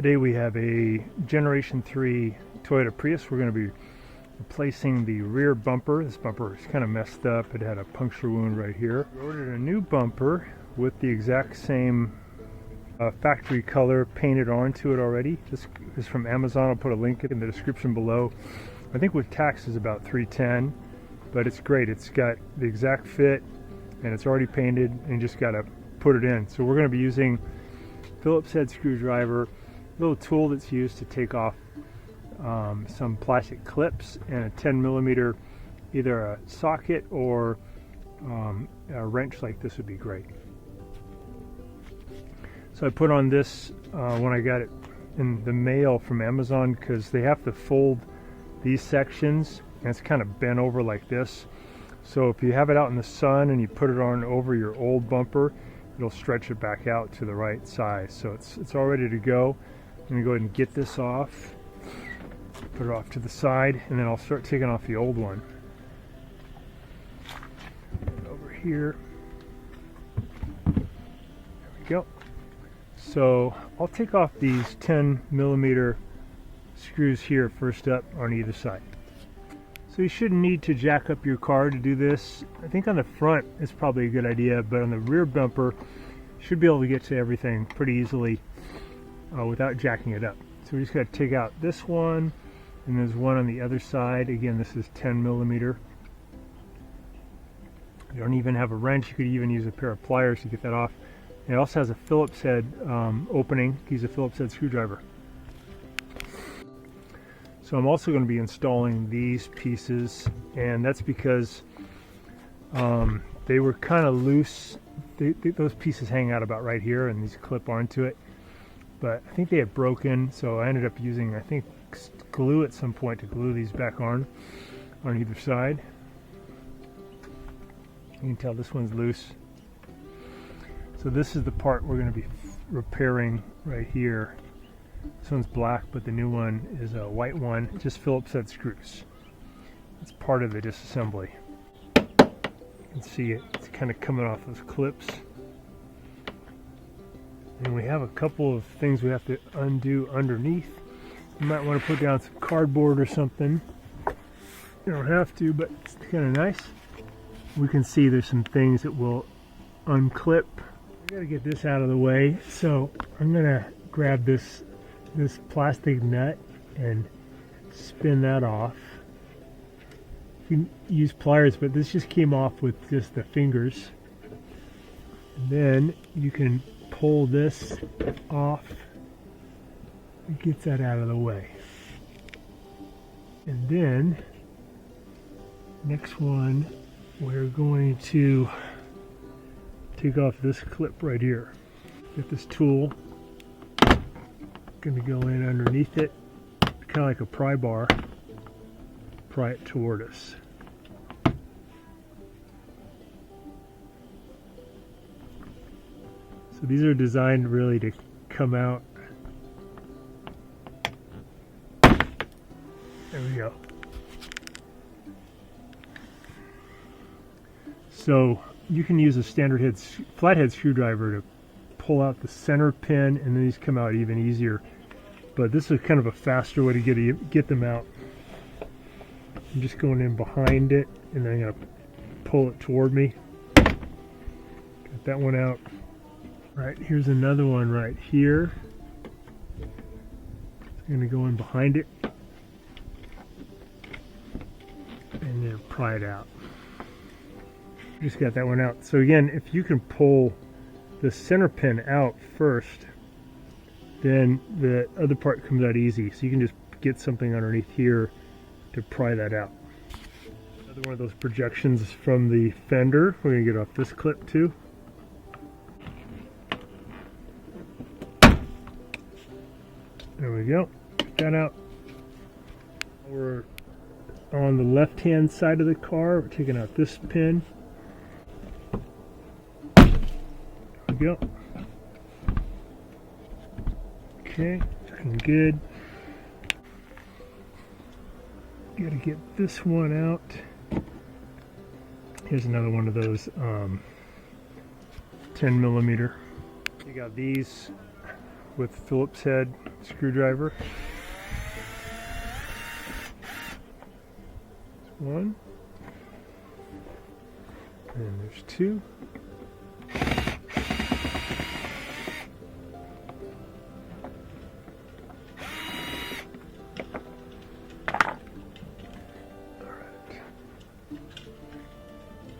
Today we have a Generation 3 Toyota Prius. We're going to be replacing the rear bumper. This bumper is kind of messed up. It had a puncture wound right here. We ordered a new bumper with the exact same factory color painted onto it already. This is from Amazon. I'll put a link in the description below. I think with tax is about $310, but it's great. It's got the exact fit and it's already painted, and you just got to put it in. So we're going to be using Phillips head screwdriver, little tool that's used to take off some plastic clips, and a 10mm, either a socket or a wrench like this would be great. So I put on this when I got it in the mail from Amazon, because they have to fold these sections and it's kind of bent over like this. So if you have it out in the sun and you put it on over your old bumper, it'll stretch it back out to the right size. So it's all ready to go. I'm going to go ahead and get this off, put it off to the side, and then I'll start taking off the old one. Over here. There we go. So I'll take off these 10mm screws here first up on either side. So you shouldn't need to jack up your car to do this. I think on the front it's probably a good idea, but on the rear bumper you should be able to get to everything pretty easily without jacking it up. So we just got to take out this one, and there's one on the other side. Again, this is 10mm. You don't even have a wrench. You could even use a pair of pliers to get that off. It also has a Phillips head opening. Use a Phillips head screwdriver. So I'm also going to be installing these pieces, and that's because they were kind of loose. Those pieces hang out about right here, and these clip onto it. But I think they had broken, so I ended up using, I think, glue at some point to glue these back on either side. You can tell this one's loose. So this is the part we're going to be repairing right here. This one's black, but the new one is a white one. Just Phillips head screws. It's part of the disassembly. You can see it's kind of coming off those clips. And we have a couple of things we have to undo underneath. You might want to put down some cardboard or something. You don't have to, but it's kind of nice. We can see there's some things that will unclip. I gotta get this out of the way, so I'm gonna grab this plastic nut and spin that off. You can use pliers, but this just came off with just the fingers. And then you can pull this off. It gets that out of the way. And then next one, we're going to take off this clip right here. Get this tool. Going to go in underneath it, kind of like a pry bar. Pry it toward us. So these are designed really to come out. There we go. So you can use a standard flathead screwdriver to pull out the center pin, and then these come out even easier. But this is kind of a faster way to get them out. I'm just going in behind it, and then I'm going to pull it toward me. Got that one out. Right, here's another one right here. I'm going to go in behind it and then pry it out. Just got that one out. So again, if you can pull the center pin out first, then the other part comes out easy. So you can just get something underneath here to pry that out. Another one of those projections from the fender. We're going to get off this clip too. There we go. Get that out. We're on the left-hand side of the car. We're taking out this pin. There we go. Okay, looking good. Got to get this one out. Here's another one of those 10mm. You got these with Phillips head screwdriver. There's one. And there's two.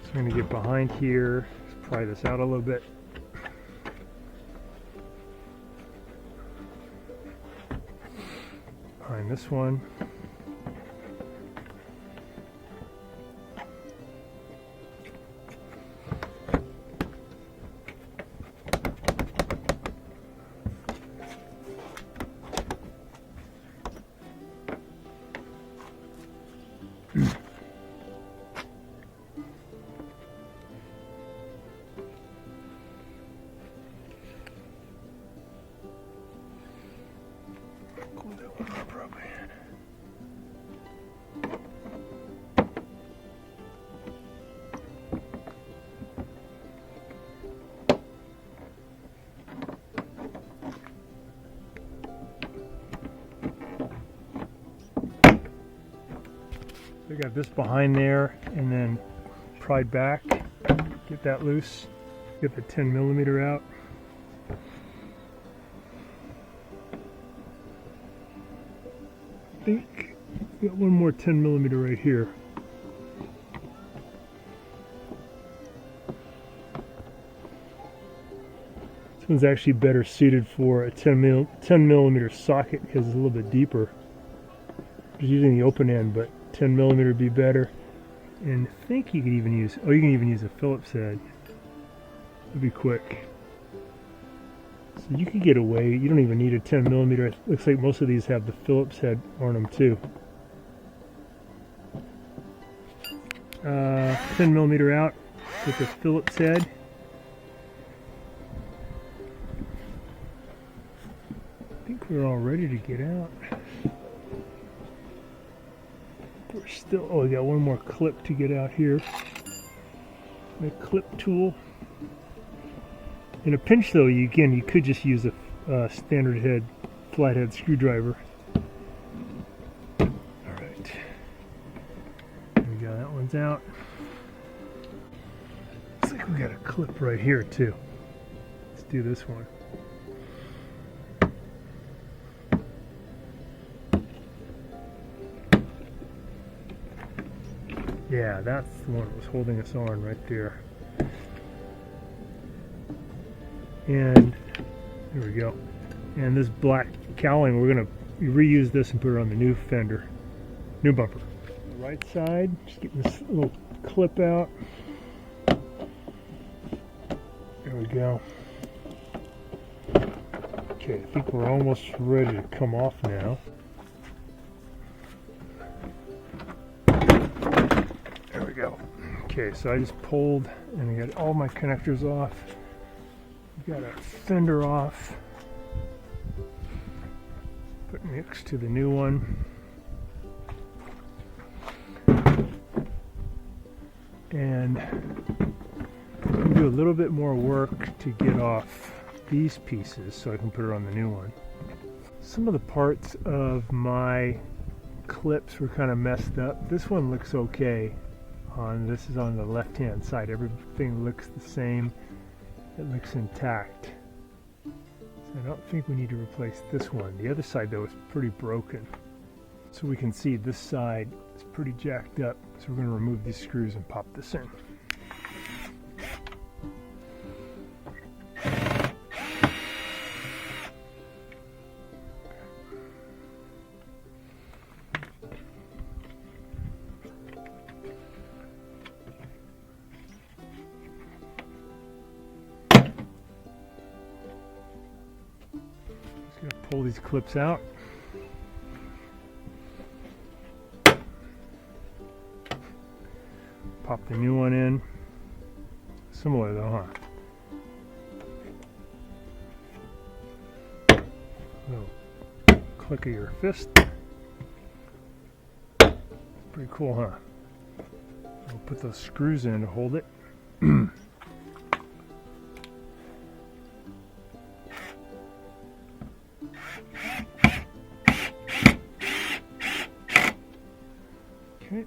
So I'm going to get behind here, let's pry this out a little bit. Behind this one. I got this behind there and then pried back, get that loose, get the 10mm out. I think we got one more 10mm right here. This one's actually better suited for a 10mm socket because it's a little bit deeper. Just using the open end, but 10mm would be better. And I think you could even use, you can even use a Phillips head. It'd be quick. So you could get away, you don't even need a 10mm. It looks like most of these have the Phillips head on them too. 10mm out with the Phillips head. I think we're all ready to get out. We're still, we got one more clip to get out here. The clip tool. In a pinch though, you could just use a standard head, flathead screwdriver. Alright. There we go, that one's out. Looks like we got a clip right here too. Let's do this one. Yeah, that's the one that was holding us on right there. And there we go. And this black cowling, we're going to reuse this and put it on the new fender, new bumper. On the right side, just getting this little clip out. There we go. Okay, I think we're almost ready to come off now. There we go. Okay, so I just pulled and I got all my connectors off. Got a fender off. Put next to the new one. And I'm going to do a little bit more work to get off these pieces so I can put it on the new one. Some of the parts of my clips were kind of messed up. This one looks okay. This is on the left hand side. Everything looks the same. It looks intact. So I don't think we need to replace this one. The other side though is pretty broken. So we can see this side is pretty jacked up. So we're going to remove these screws and pop this in. Just going to pull these clips out. Pop the new one in. Similar though, huh? Little click of your fist. Pretty cool, huh? We'll put those screws in to hold it. Okay.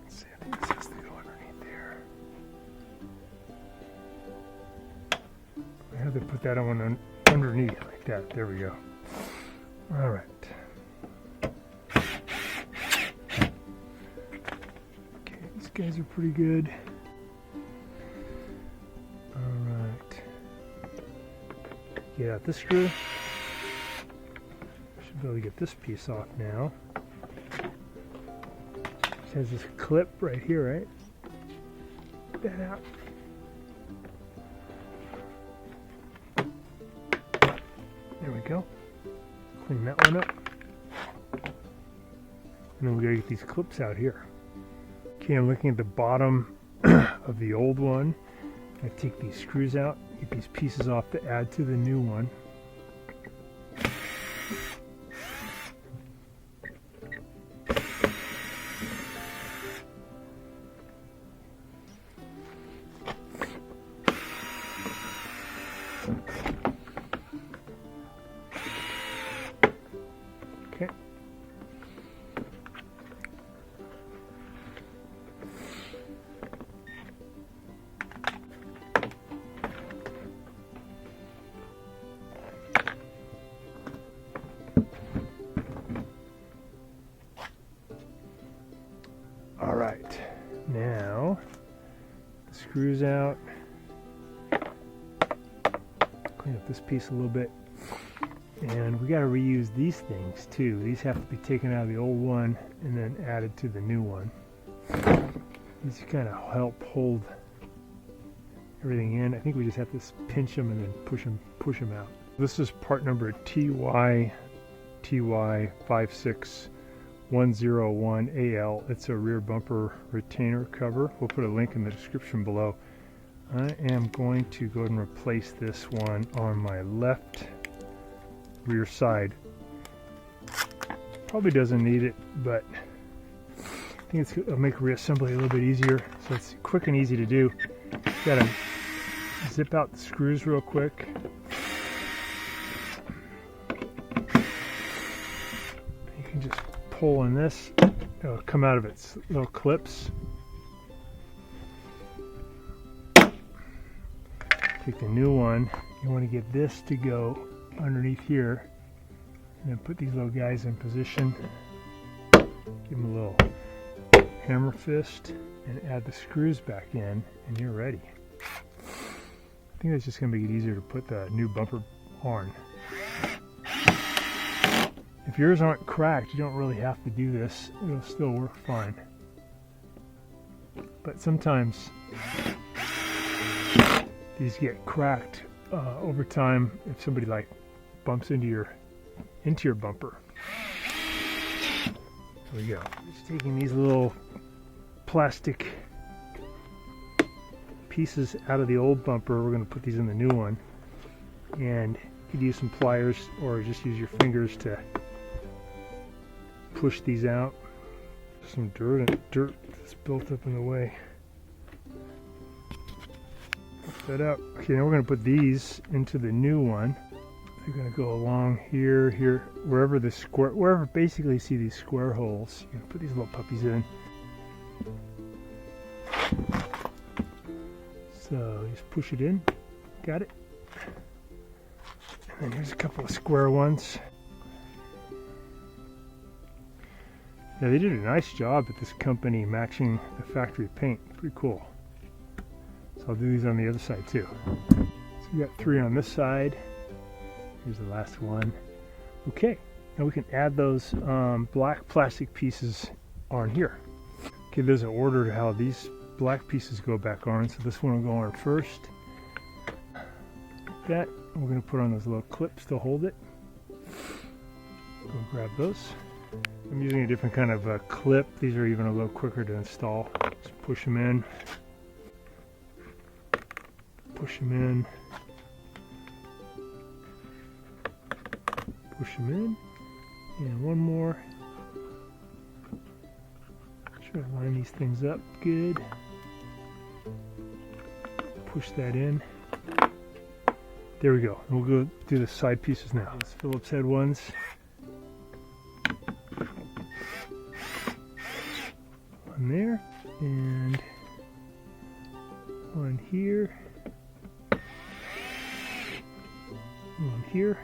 Let's see, I think this has to go underneath there. I have to put that on underneath like that. There we go. All right. Okay, these guys are pretty good. All right. Get out this screw. Should be able to get this piece off now. It has this clip right here, right? Get that out. There we go. Clean that one up. And then we gotta get these clips out here. Okay, I'm looking at the bottom of the old one. I take these screws out, get these pieces off to add to the new one. Okay. All right, now the screws out. Clean up this piece a little bit. And we got to reuse these things too. These have to be taken out of the old one and then added to the new one. These kind of help hold everything in. I think we just have to pinch them and then push them out. This is part number TY56101AL. It's a rear bumper retainer cover. We'll put a link in the description below. I am going to go ahead and replace this one on my left rear side. Probably doesn't need it, but I think it'll make reassembly a little bit easier. So it's quick and easy to do. Gotta zip out the screws real quick. You can just pull on this. It'll come out of its little clips. Take the new one. You want to get this to go underneath here, and then put these little guys in position. Give them a little hammer fist and add the screws back in, and you're ready. I think that's just going to make it easier to put the new bumper on. If yours aren't cracked, you don't really have to do this. It'll still work fine. But sometimes these get cracked over time if somebody like bumps into your bumper. There we go. Just taking these little plastic pieces out of the old bumper. We're going to put these in the new one, and you could use some pliers or just use your fingers to push these out. Some dirt that's built up in the way. Lift that up. Okay, now we're going to put these into the new one. They're going to go along here, wherever basically you see these square holes. You're going to put these little puppies in. So just push it in. Got it. And then here's a couple of square ones. Yeah, they did a nice job at this company matching the factory paint. Pretty cool. So I'll do these on the other side too. So we got 3 on this side. Here's the last one. Okay, now we can add those black plastic pieces on here. Okay, there's an order to how these black pieces go back on. So this one will go on first. Like that. We're going to put on those little clips to hold it. Go grab those. I'm using a different kind of clip. These are even a little quicker to install. Just push them in. Push them in. Push them in. And one more. Try to line these things up good. Push that in. There we go. And we'll go do the side pieces now. These Phillips head ones. One there. And one here. One here.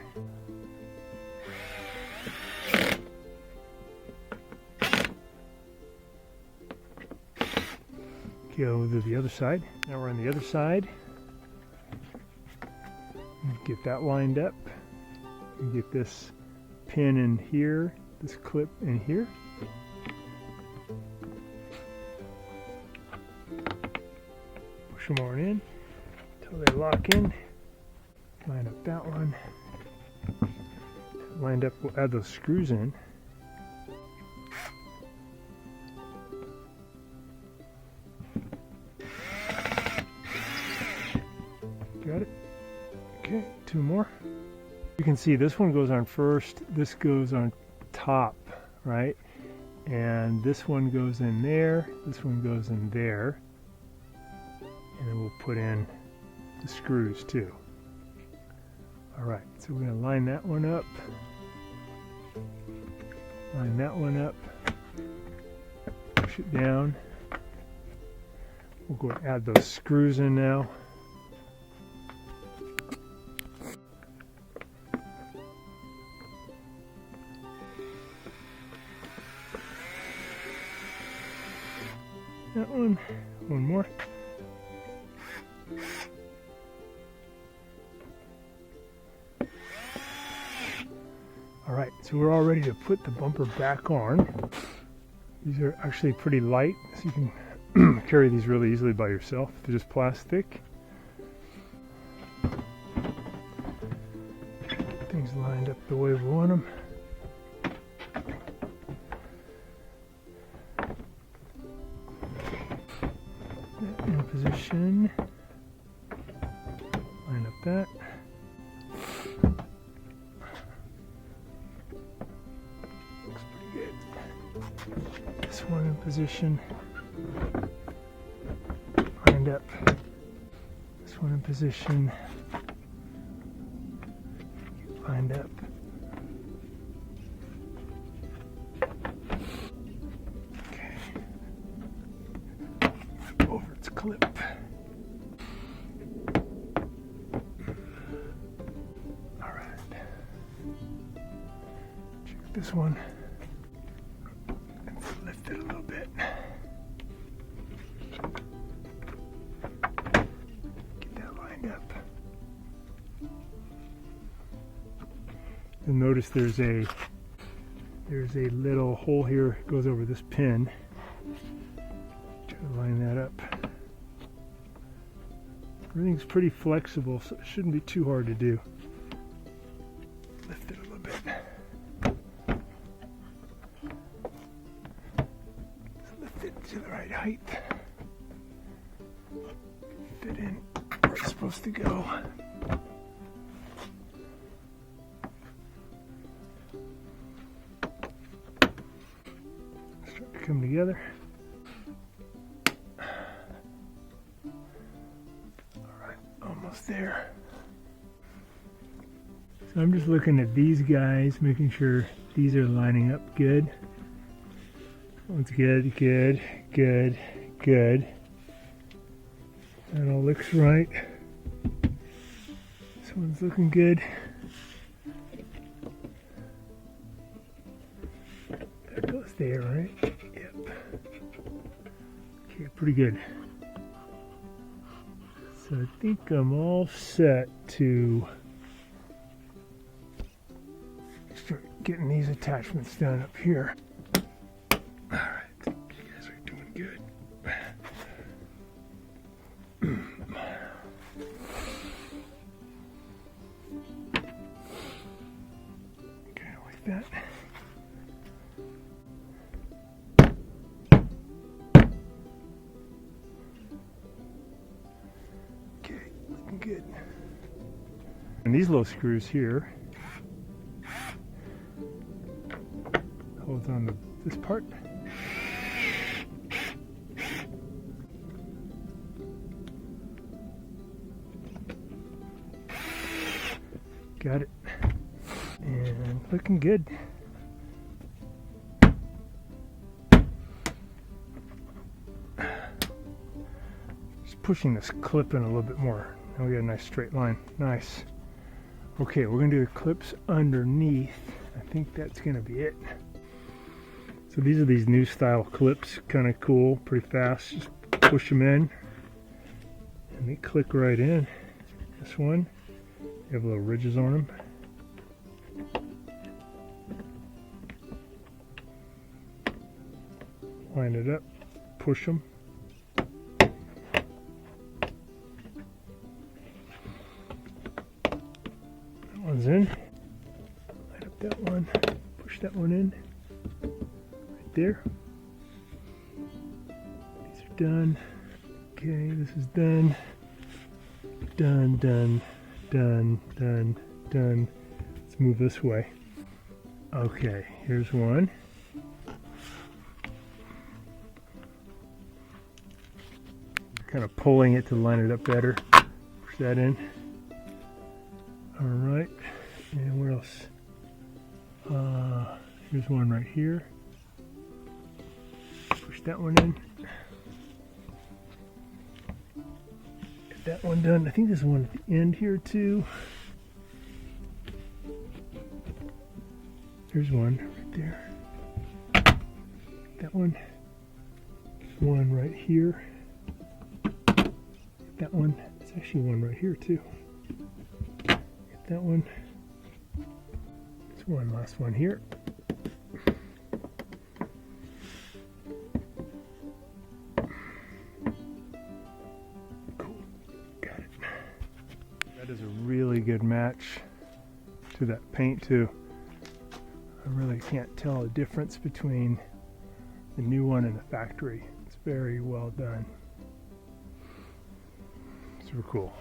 Okay, we'll do the other side. Now we're on the other side. Get that lined up. And get this pin in here, this clip in here. Push them on in until they lock in. Line up that one. Lined up, we'll add those screws in. Got it? Okay, two more. You can see this one goes on first, this goes on top, right? And this one goes in there, this one goes in there. And then we'll put in the screws too. Alright, so we're going to line that one up. Line that one up. Push it down. We'll go and add those screws in now. That one more. All right, so we're all ready to put the bumper back on. These are actually pretty light, so you can carry these really easily by yourself. They're just plastic. Get things lined up the way we want them. In position. Line up that. Looks pretty good. This one in position. Lined up. This one in position. Lined up. Over its clip. All right. Check this one. Let's lift it a little bit. Get that lined up. You'll notice there's a little hole here that goes over this pin. Line that up. Everything's pretty flexible, so it shouldn't be too hard to do. Lift it a little bit. Just lift it to the right height. Fit in where it's supposed to go. Start to come together. There. So I'm just looking at these guys, making sure these are lining up good. One's good, good, good, good. That all looks right. This one's looking good. That goes there, right? Yep. Okay, pretty good. So I think I'm all set to start getting these attachments done up here. All right, you guys are doing good. Okay, like that. Good. And these little screws here goes on this part. Got it. And looking good. Just pushing this clip in a little bit more. Now we got a nice straight line. Nice. Okay, we're gonna do the clips underneath. I think that's gonna be it. So these are these new style clips, kind of cool, pretty fast. Just push them in and they click right in. This one, they have little ridges on them. Line it up, push them. That one's in. Line up that one, push that one in. Right there. These are done. Okay, this is done. Done, done, done, done, done. Let's move this way. Okay, here's one. Kind of pulling it to line it up better. Push that in. All right, and where else? Here's one right here. Push that one in. Get that one done. I think there's one at the end here too. There's one right there. That one. There's one right here. That one. There's actually one right here too. Get that one. There's one last one here. Cool. Got it. That is a really good match to that paint too. I really can't tell the difference between the new one and the factory. It's very well done. Super cool.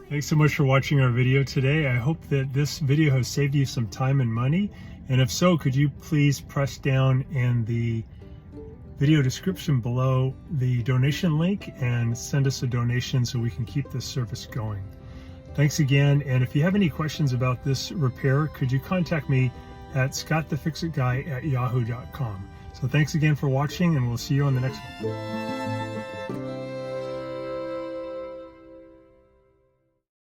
Thanks so much for watching our video today. I hope that this video has saved you some time and money. And if so, could you please press down in the video description below the donation link and send us a donation so we can keep this service going. Thanks again, and if you have any questions about this repair, could you contact me at scottthefixitguy@yahoo.com. So thanks again for watching, and we'll see you on the next one.